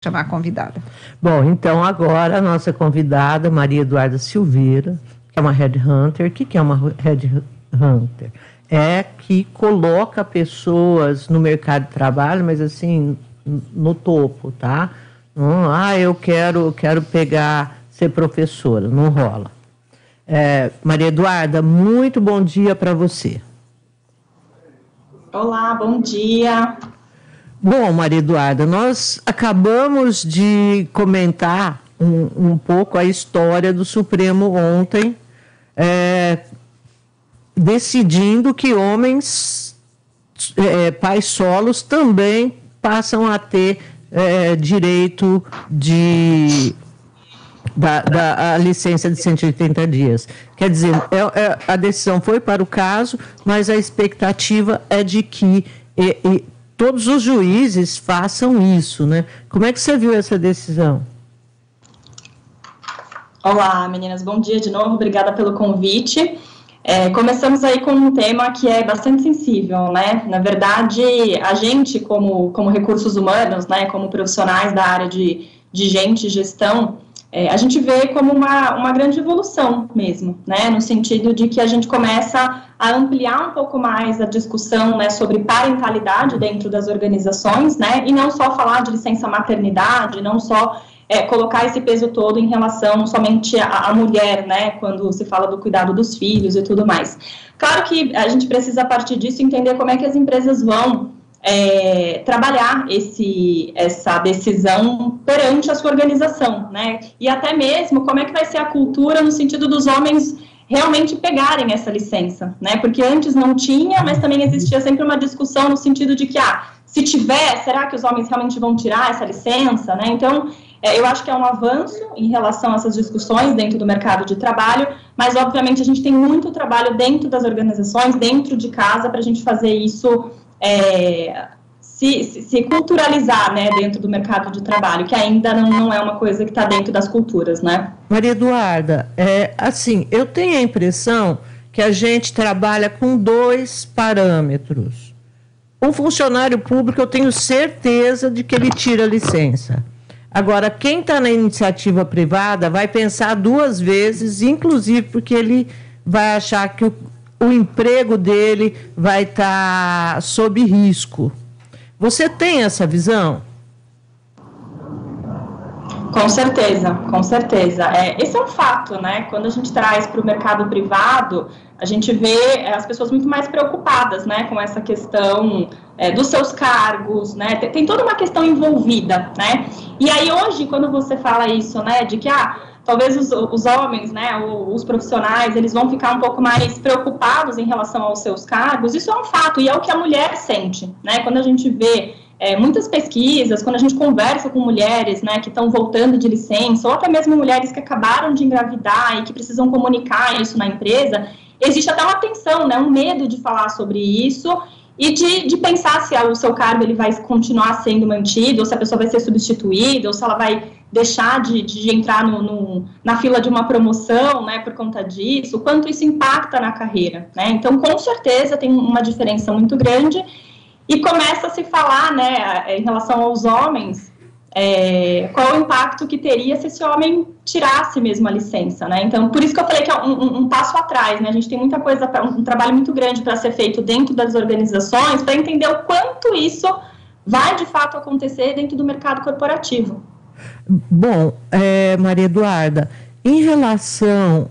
chamar a convidada. Bom, então agora a nossa convidada, Maria Eduarda Silveira, que é uma headhunter. O que é uma headhunter? É que coloca pessoas no mercado de trabalho, mas assim, no topo, tá? Eu quero ser professora, não rola. Maria Eduarda, muito bom dia para você. Olá, bom dia. Bom, Maria Eduarda, nós acabamos de comentar um pouco a história do Supremo ontem, decidindo que homens, pais solos, também passam a ter direito da licença de 180 dias. Quer dizer, a decisão foi para o caso, mas a expectativa é de que todos os juízes façam isso, né? Como é que você viu essa decisão? Olá, meninas, bom dia de novo, obrigada pelo convite. Começamos aí com um tema que é bastante sensível, né? Na verdade, a gente, como recursos humanos, né, como profissionais da área de gente e gestão, a gente vê como uma grande evolução mesmo, né? No sentido de que a gente começa a ampliar um pouco mais a discussão, né, sobre parentalidade dentro das organizações, né? E não só falar de licença maternidade, não só colocar esse peso todo em relação somente à mulher, né, quando se fala do cuidado dos filhos e tudo mais. Claro que a gente precisa, a partir disso, entender como é que as empresas vão trabalhar essa decisão perante a sua organização, né, e até mesmo como é que vai ser a cultura no sentido dos homens realmente pegarem essa licença, né, porque antes não tinha, mas também existia sempre uma discussão no sentido de que, se tiver, será que os homens realmente vão tirar essa licença, né, então eu acho que é um avanço em relação a essas discussões dentro do mercado de trabalho, mas, obviamente, a gente tem muito trabalho dentro das organizações, dentro de casa, para a gente fazer isso se culturalizar, né, dentro do mercado de trabalho, que ainda não é uma coisa que está dentro das culturas, né? Maria Eduarda, assim, eu tenho a impressão que a gente trabalha com 2 parâmetros. O funcionário público, eu tenho certeza de que ele tira a licença. Agora, quem está na iniciativa privada vai pensar 2 vezes, inclusive porque ele vai achar que o emprego dele vai estar sob risco. Você tem essa visão? Com certeza, com certeza. Esse é um fato, né? Quando a gente traz para o mercado privado, a gente vê as pessoas muito mais preocupadas, né, com essa questão dos seus cargos, né? Tem toda uma questão envolvida, né? E aí hoje, quando você fala isso, né, de que talvez os homens, né, os profissionais, eles vão ficar um pouco mais preocupados em relação aos seus cargos, isso é um fato, e é o que a mulher sente, né? Quando a gente vê muitas pesquisas, quando a gente conversa com mulheres, né, que estão voltando de licença, ou até mesmo mulheres que acabaram de engravidar e que precisam comunicar isso na empresa, existe até uma tensão, né, um medo de falar sobre isso e de pensar se o seu cargo ele vai continuar sendo mantido, ou se a pessoa vai ser substituída, ou se ela vai deixar de entrar na fila de uma promoção, né, por conta disso, o quanto isso impacta na carreira, né? Então, com certeza, tem uma diferença muito grande. E começa a se falar, né, em relação aos homens, qual o impacto que teria se esse homem tirasse mesmo a licença, né? Então, por isso que eu falei que é um passo atrás, né? A gente tem muita coisa, um trabalho muito grande para ser feito dentro das organizações, para entender o quanto isso vai, de fato, acontecer dentro do mercado corporativo. Bom, Maria Eduarda, em relação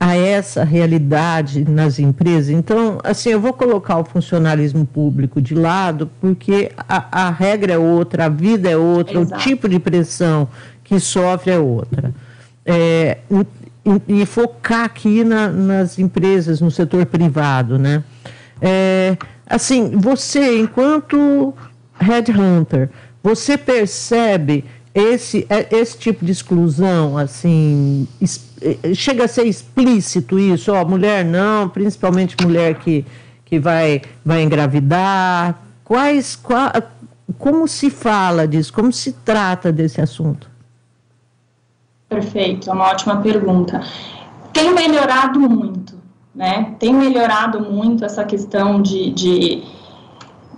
a essa realidade nas empresas, então, assim, eu vou colocar o funcionalismo público de lado, porque a regra é outra, a vida é outra, Exato. O tipo de pressão que sofre é outra. E focar aqui nas empresas, no setor privado, né? Assim, você, enquanto headhunter, você percebe esse tipo de exclusão, assim, chega a ser explícito isso, mulher não, principalmente mulher que vai engravidar, como se fala disso, como se trata desse assunto? Perfeito, é uma ótima pergunta. Tem melhorado muito, né? Tem melhorado muito essa questão de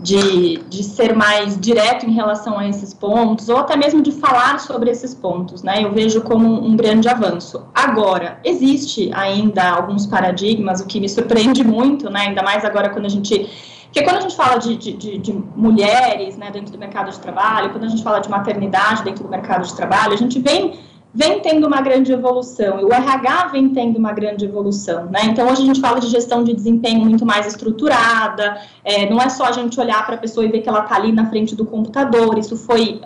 de ser mais direto em relação a esses pontos, ou até mesmo de falar sobre esses pontos, né? Eu vejo como um grande avanço. Agora, existe ainda alguns paradigmas, o que me surpreende muito, né? Ainda mais agora quando a gente fala de mulheres, né, dentro do mercado de trabalho, quando a gente fala de maternidade dentro do mercado de trabalho, a gente vem tendo uma grande evolução, e o RH vem tendo uma grande evolução, né? Então, hoje a gente fala de gestão de desempenho muito mais estruturada, não é só a gente olhar para a pessoa e ver que ela está ali na frente do computador, isso foi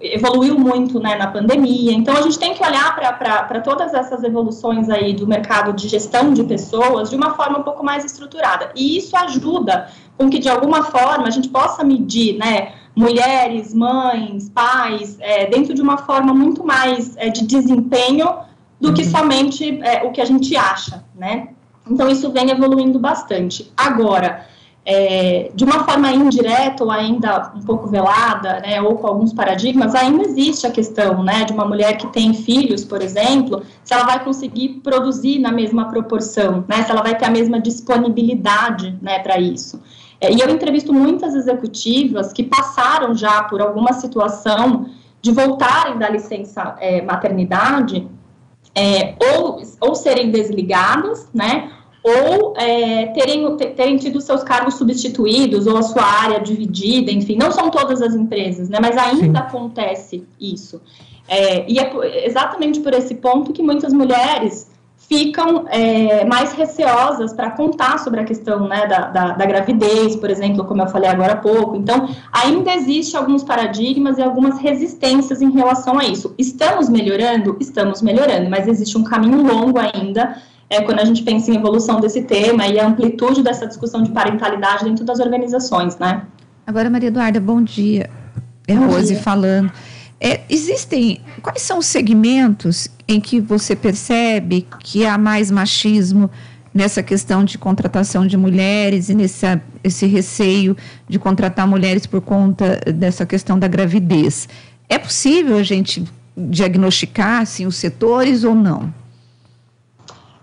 evoluiu muito, né, na pandemia. Então, a gente tem que olhar para todas essas evoluções aí do mercado de gestão de pessoas de uma forma um pouco mais estruturada, e isso ajuda com que, de alguma forma, a gente possa medir, né, mulheres, mães, pais, dentro de uma forma muito mais de desempenho do que somente o que a gente acha, né? Então, isso vem evoluindo bastante. Agora, de uma forma indireta ou ainda um pouco velada, né, ou com alguns paradigmas, ainda existe a questão, né, de uma mulher que tem filhos, por exemplo, se ela vai conseguir produzir na mesma proporção, né, se ela vai ter a mesma disponibilidade, né, para isso. E eu entrevisto muitas executivas que passaram já por alguma situação de voltarem da licença maternidade, ou serem desligadas, né, ou terem tido seus cargos substituídos, ou a sua área dividida, enfim, não são todas as empresas, né, mas ainda acontece isso. E é exatamente por esse ponto que muitas mulheres ficam mais receosas para contar sobre a questão, né, da gravidez, por exemplo, como eu falei agora há pouco. Então, ainda existe alguns paradigmas e algumas resistências em relação a isso. Estamos melhorando? Estamos melhorando, mas existe um caminho longo ainda, quando a gente pensa em evolução desse tema e a amplitude dessa discussão de parentalidade dentro das organizações, né? Agora, Maria Eduarda, bom dia. Rose falando. Quais são os segmentos em que você percebe que há mais machismo nessa questão de contratação de mulheres e esse receio de contratar mulheres por conta dessa questão da gravidez? É possível a gente diagnosticar assim, os setores ou não?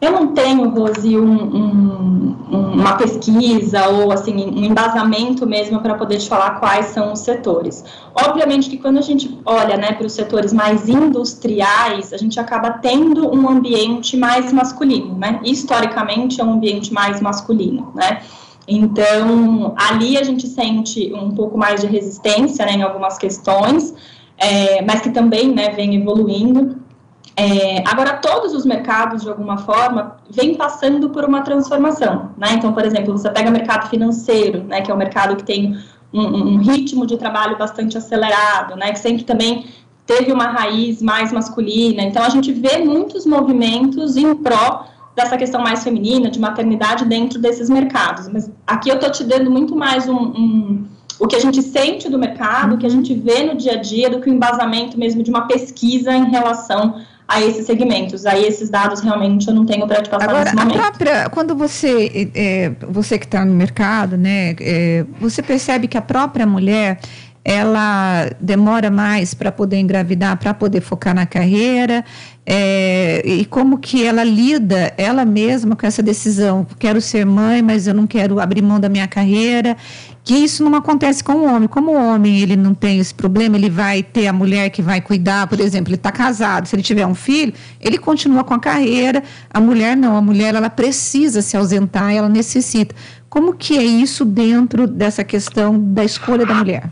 Eu não tenho, Rose, uma pesquisa ou assim, um embasamento mesmo para poder te falar quais são os setores. Obviamente que quando a gente olha, né, para os setores mais industriais, a gente acaba tendo um ambiente mais masculino, né? Historicamente é um ambiente mais masculino, né? Então, ali a gente sente um pouco mais de resistência, né, em algumas questões, mas que também, né, vem evoluindo. Agora, todos os mercados, de alguma forma, vêm passando por uma transformação, né? Então, por exemplo, você pega o mercado financeiro, né, que é um mercado que tem um ritmo de trabalho bastante acelerado, né, que sempre também teve uma raiz mais masculina. Então, a gente vê muitos movimentos em pró dessa questão mais feminina, de maternidade dentro desses mercados. Mas aqui eu estou te dando muito mais o que a gente sente do mercado, o que a gente vê no dia a dia, do que o embasamento mesmo de uma pesquisa em relação a esses segmentos. Aí esses dados realmente eu não tenho para te passar nesse momento. Quando você que está no mercado, né, você percebe que a própria mulher, ela demora mais para poder engravidar, para poder focar na carreira, e como que ela lida, ela mesma, com essa decisão, quero ser mãe, mas eu não quero abrir mão da minha carreira, que isso não acontece com o homem. Como o homem, ele não tem esse problema, ele vai ter a mulher que vai cuidar, por exemplo, ele está casado, se ele tiver um filho, ele continua com a carreira, a mulher não, a mulher, ela precisa se ausentar, ela necessita. Como que é isso dentro dessa questão da escolha da mulher?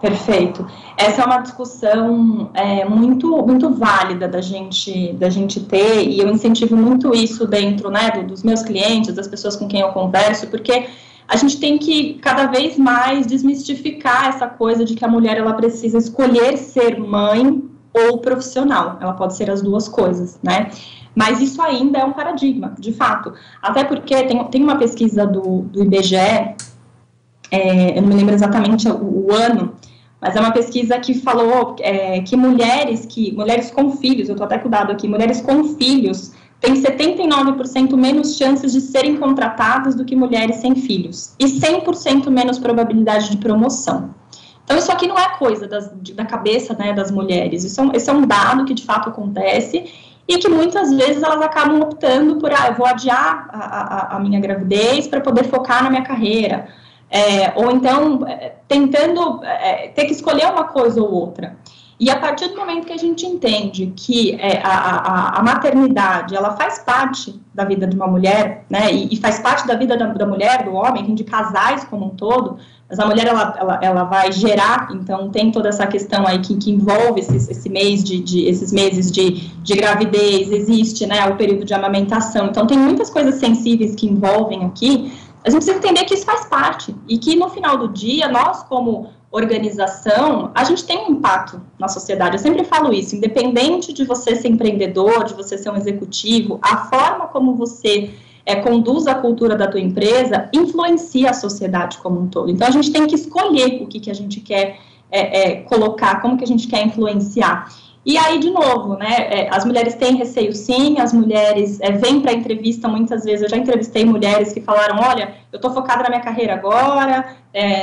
Perfeito. Essa é uma discussão muito válida da gente ter, e eu incentivo muito isso dentro, né, dos meus clientes, das pessoas com quem eu converso, porque a gente tem que cada vez mais desmistificar essa coisa de que a mulher, ela precisa escolher ser mãe ou profissional. Ela pode ser as duas coisas, né? Mas isso ainda é um paradigma, de fato. Até porque tem uma pesquisa do IBGE, eu não me lembro exatamente o ano, mas é uma pesquisa que falou que mulheres com filhos, eu estou até com o dado aqui, mulheres com filhos têm 79% menos chances de serem contratadas do que mulheres sem filhos, e 100% menos probabilidade de promoção. Então, isso aqui não é coisa da cabeça, né, das mulheres, isso é um dado que de fato acontece, e que muitas vezes elas acabam optando por, eu vou adiar a minha gravidez para poder focar na minha carreira, ou então tentando ter que escolher uma coisa ou outra. E a partir do momento que a gente entende que a maternidade, ela faz parte da vida de uma mulher, né, e faz parte da vida da mulher, do homem, de casais como um todo, mas a mulher, ela vai gerar, então tem toda essa questão aí que envolve esses meses de gravidez, existe, né, o período de amamentação, então tem muitas coisas sensíveis que envolvem aqui. A gente precisa entender que isso faz parte, e que no final do dia, nós como organização, a gente tem um impacto na sociedade. Eu sempre falo isso, independente de você ser empreendedor, de você ser um executivo, a forma como você conduz a cultura da tua empresa influencia a sociedade como um todo. Então, a gente tem que escolher o que a gente quer colocar, como que a gente quer influenciar. E aí, de novo, né, as mulheres têm receio sim, as mulheres vêm para a entrevista muitas vezes, eu já entrevistei mulheres que falaram, olha, eu estou focada na minha carreira agora,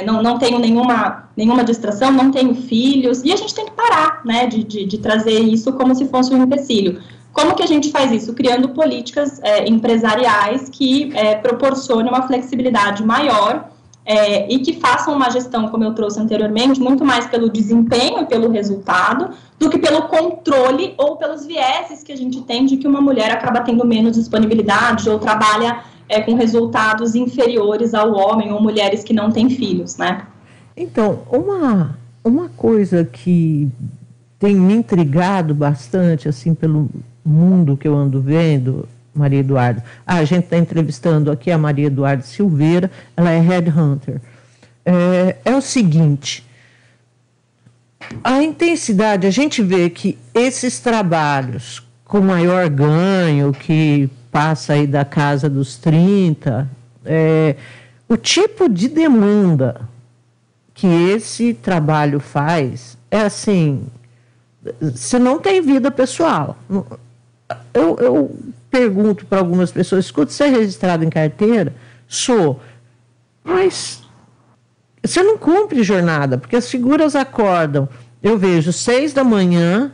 não tenho nenhuma distração, não tenho filhos, e a gente tem que parar, né, de trazer isso como se fosse um empecilho. Como que a gente faz isso? Criando políticas empresariais que proporcionem uma flexibilidade maior, e que façam uma gestão, como eu trouxe anteriormente, muito mais pelo desempenho e pelo resultado, do que pelo controle ou pelos vieses que a gente tem de que uma mulher acaba tendo menos disponibilidade ou trabalha com resultados inferiores ao homem ou mulheres que não têm filhos, né? Então, uma coisa que tem me intrigado bastante, assim, pelo mundo que eu ando vendo, Maria Eduarda. A gente está entrevistando aqui a Maria Eduarda Silveira, ela é headhunter. É o seguinte, a intensidade, a gente vê que esses trabalhos com maior ganho, que passa aí da casa dos 30, o tipo de demanda que esse trabalho faz é assim, você não tem vida pessoal. Eu pergunto para algumas pessoas, escuta, você é registrado em carteira? Sou. Mas você não cumpre jornada, porque as figuras acordam, eu vejo 6 da manhã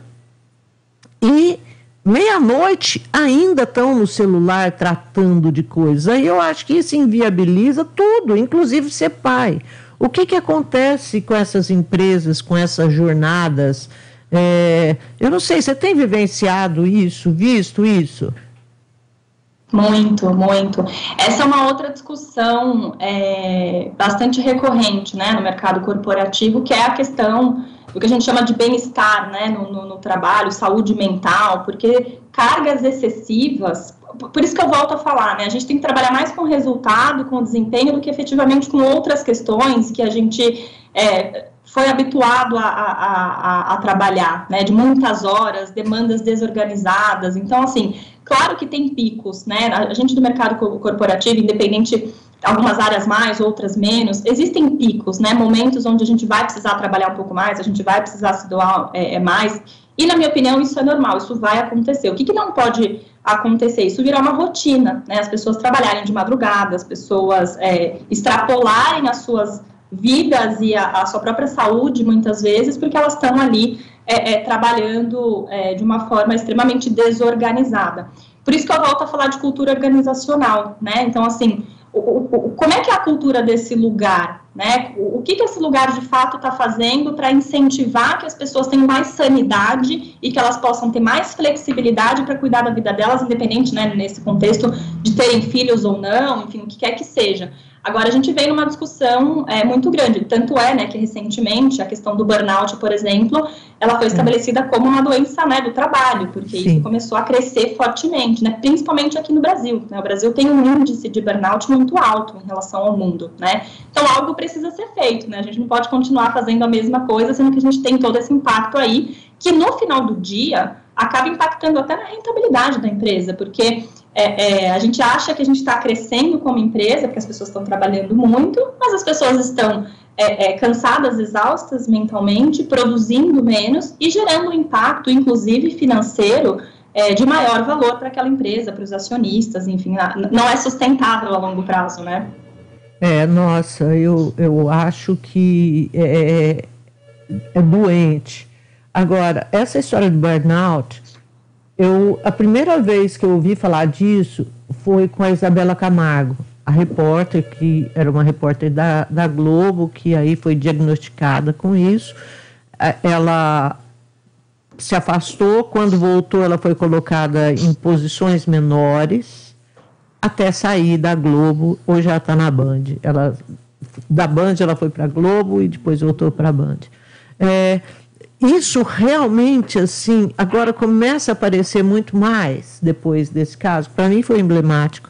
e meia-noite ainda estão no celular tratando de coisas. Aí eu acho que isso inviabiliza tudo, inclusive ser pai. O que acontece com essas empresas, com essas jornadas? Eu não sei, você tem vivenciado isso, visto isso? Muito, muito. Essa é uma outra discussão bastante recorrente, né, no mercado corporativo, que é a questão do que a gente chama de bem-estar, né, no trabalho, saúde mental, porque cargas excessivas, por isso que eu volto a falar, né, a gente tem que trabalhar mais com resultado, com desempenho, do que efetivamente com outras questões que a gente foi habituado a trabalhar, né, de muitas horas, demandas desorganizadas. Então, assim, claro que tem picos, né, a gente do mercado corporativo, independente, algumas áreas mais, outras menos, existem picos, né, momentos onde a gente vai precisar trabalhar um pouco mais, a gente vai precisar se doar mais, e na minha opinião isso é normal, isso vai acontecer. O que não pode acontecer? Isso virar uma rotina, né, as pessoas trabalharem de madrugada, as pessoas extrapolarem as suas vidas e a sua própria saúde, muitas vezes, porque elas estão ali trabalhando de uma forma extremamente desorganizada. Por isso que eu volto a falar de cultura organizacional, né? Então, assim, como é que é a cultura desse lugar, né? O que esse lugar, de fato, está fazendo para incentivar que as pessoas tenham mais sanidade e que elas possam ter mais flexibilidade para cuidar da vida delas, independente, né, nesse contexto de terem filhos ou não, enfim, o que quer que seja. Agora, a gente vem numa discussão muito grande, tanto né, que recentemente a questão do burnout, por exemplo, ela foi estabelecida como uma doença, né, do trabalho, porque Sim. isso começou a crescer fortemente, né, principalmente aqui no Brasil, né, o Brasil tem um índice de burnout muito alto em relação ao mundo, né, então algo precisa ser feito, né, a gente não pode continuar fazendo a mesma coisa, sendo que a gente tem todo esse impacto aí, que no final do dia acaba impactando até na rentabilidade da empresa, porque a gente acha que a gente está crescendo como empresa, porque as pessoas estão trabalhando muito, mas as pessoas estão cansadas, exaustas mentalmente, produzindo menos e gerando um impacto, inclusive financeiro, de maior valor para aquela empresa, para os acionistas, enfim, não é sustentável a longo prazo, né? Nossa, eu acho que é doente. Agora, essa história de burnout, A primeira vez que eu ouvi falar disso foi com a Isabela Camargo, a repórter, que era uma repórter da Globo, que aí foi diagnosticada com isso. Ela se afastou, quando voltou ela foi colocada em posições menores, até sair da Globo. Hoje ela está na Band. Da Band ela foi para a Globo e depois voltou para a Band. Isso realmente, assim, agora começa a aparecer muito mais depois desse caso. Para mim foi emblemático.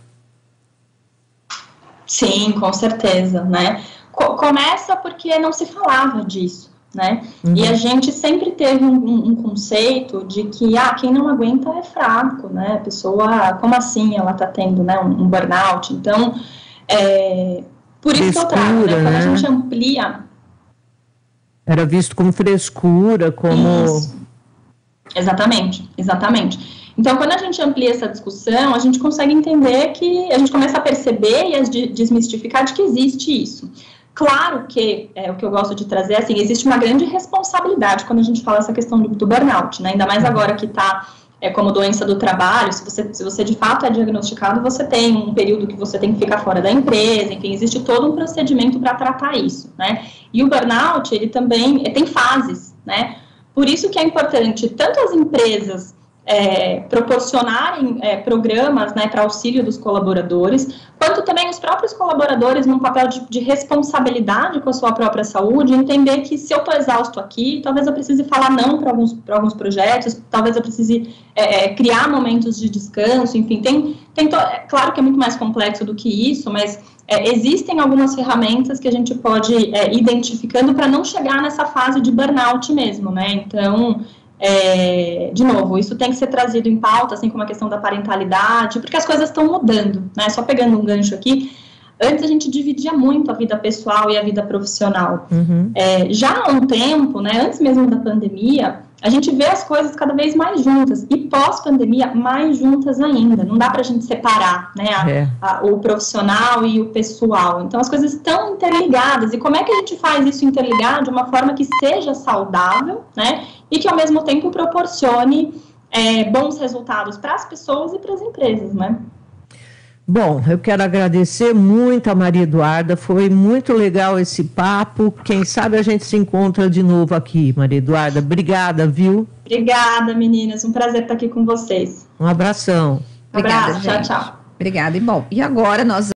Sim, com certeza, né? Começa porque não se falava disso, né? Uhum. E a gente sempre teve um conceito de que, quem não aguenta é fraco, né? A pessoa, como assim ela está tendo, né, um burnout? Então, por isso que eu trago, né? Quando a gente amplia... Era visto como frescura, como... Isso. Exatamente. Então, quando a gente amplia essa discussão, a gente consegue entender que... A gente começa a perceber e a desmistificar de que existe isso. Claro que, o que eu gosto de trazer, assim, existe uma grande responsabilidade quando a gente fala essa questão do burnout, né? Ainda mais agora que está como doença do trabalho. Se você de fato é diagnosticado, você tem um período que você tem que ficar fora da empresa, enfim, existe todo um procedimento para tratar isso, né? E o burnout, ele também tem fases, né? Por isso que é importante tanto as empresas proporcionarem programas, né, para auxílio dos colaboradores, quanto também os próprios colaboradores num papel de responsabilidade com a sua própria saúde, entender que se eu estou exausto aqui, talvez eu precise falar não para alguns projetos, talvez eu precise criar momentos de descanso, enfim, claro que é muito mais complexo do que isso, mas existem algumas ferramentas que a gente pode ir identificando para não chegar nessa fase de burnout mesmo, né? Então, de novo, isso tem que ser trazido em pauta, assim como a questão da parentalidade, porque as coisas estão mudando, né? Só pegando um gancho aqui, antes a gente dividia muito a vida pessoal e a vida profissional. Uhum. Já há um tempo, né, antes mesmo da pandemia, a gente vê as coisas cada vez mais juntas, e pós-pandemia, mais juntas ainda. Não dá para a gente separar, né, o profissional e o pessoal. Então, as coisas estão interligadas. E como é que a gente faz isso interligar de uma forma que seja saudável, né, e que, ao mesmo tempo, proporcione bons resultados para as pessoas e para as empresas, né? Bom, eu quero agradecer muito a Maria Eduarda, foi muito legal esse papo. Quem sabe a gente se encontra de novo aqui, Maria Eduarda. Obrigada, viu? Obrigada, meninas. Um prazer estar aqui com vocês. Um abração. Um abraço, tchau, tchau. Obrigada. E agora nós